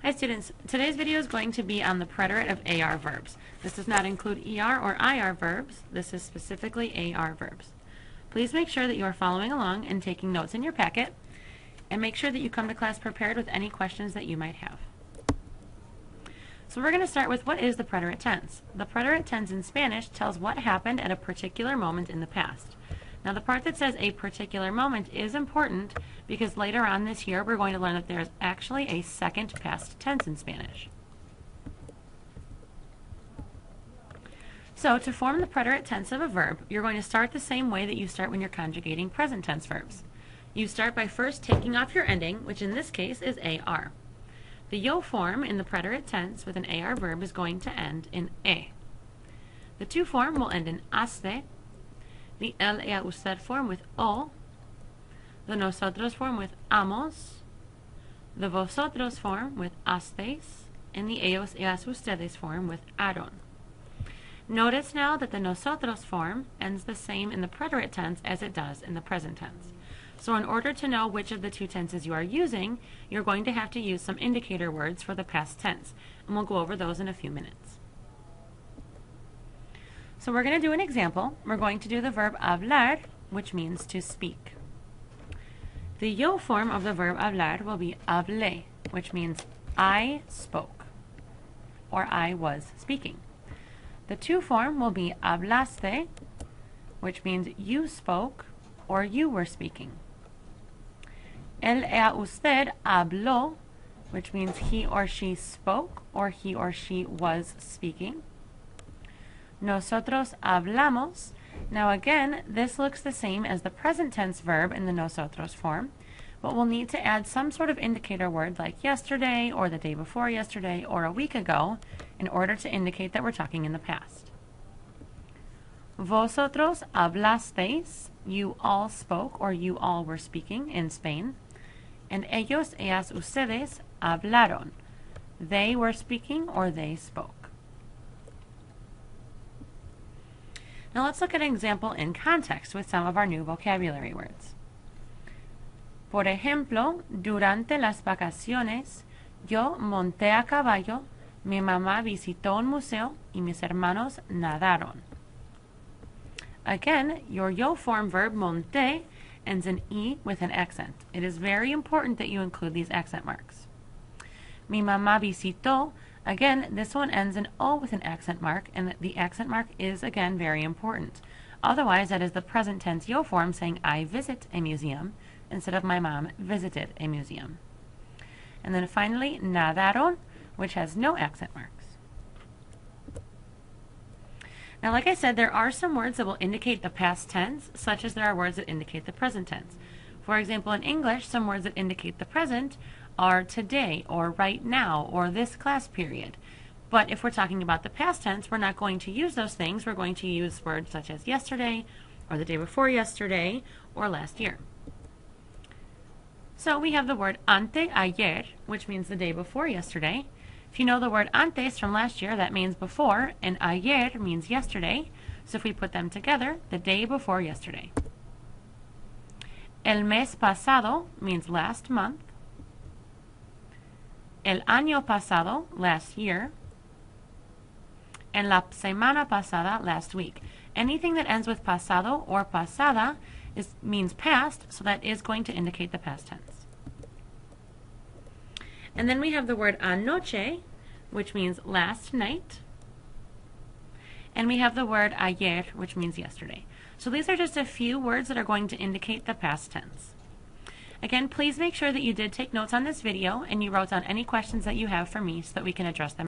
Hi students, today's video is going to be on the preterite of AR verbs. This does not include ER or IR verbs. This is specifically AR verbs. Please make sure that you are following along and taking notes in your packet, and make sure that you come to class prepared with any questions that you might have. So we're going to start with, what is the preterite tense? The preterite tense in Spanish tells what happened at a particular moment in the past. Now the part that says a particular moment is important because later on this year we're going to learn that there is actually a second past tense in Spanish. So to form the preterite tense of a verb, you're going to start the same way that you start when you're conjugating present tense verbs. You start by first taking off your ending, which in this case is AR. The yo form in the preterite tense with an AR verb is going to end in E. The to form will end in aste. The el, ella, usted form with o, the nosotros form with amos, the vosotros form with astes, and the ellos, ellas, ustedes form with aron. Notice now that the nosotros form ends the same in the preterite tense as it does in the present tense. So in order to know which of the two tenses you are using, you're going to have to use some indicator words for the past tense, and we'll go over those in a few minutes. So we're going to do an example. We're going to do the verb hablar, which means to speak. The yo form of the verb hablar will be hablé, which means I spoke, or I was speaking. The to form will be hablaste, which means you spoke, or you were speaking. El, ella, usted habló, which means he or she spoke, or he or she was speaking. Nosotros hablamos. Now again, this looks the same as the present tense verb in the nosotros form, but we'll need to add some sort of indicator word like yesterday, or the day before yesterday, or a week ago, in order to indicate that we're talking in the past. Vosotros hablasteis. You all spoke, or you all were speaking in Spain. And ellos, ellas, ustedes hablaron. They were speaking, or they spoke. Now let's look at an example in context with some of our new vocabulary words. Por ejemplo, durante las vacaciones, yo monté a caballo, mi mamá visitó un museo, y mis hermanos nadaron. Again, your yo form verb monté ends in E with an accent. It is very important that you include these accent marks. Mi mamá visitó. Again, this one ends in O with an accent mark, and the accent mark is, again, very important. Otherwise, that is the present tense yo form saying I visit a museum instead of my mom visited a museum. And then finally, nadaron, which has no accent marks. Now, like I said, there are some words that will indicate the past tense, such as there are words that indicate the present tense. For example, in English, some words that indicate the present are today, or right now, or this class period. But if we're talking about the past tense, we're not going to use those things. We're going to use words such as yesterday, or the day before yesterday, or last year. So we have the word anteayer, which means the day before yesterday. If you know the word antes from last year, that means before, and ayer means yesterday. So if we put them together, the day before yesterday. El mes pasado means last month. El año pasado, last year. And la semana pasada, last week. Anything that ends with pasado or pasada means past, so that is going to indicate the past tense. And then we have the word anoche, which means last night. And we have the word ayer, which means yesterday. So these are just a few words that are going to indicate the past tense. Again, please make sure that you did take notes on this video and you wrote down any questions that you have for me so that we can address them.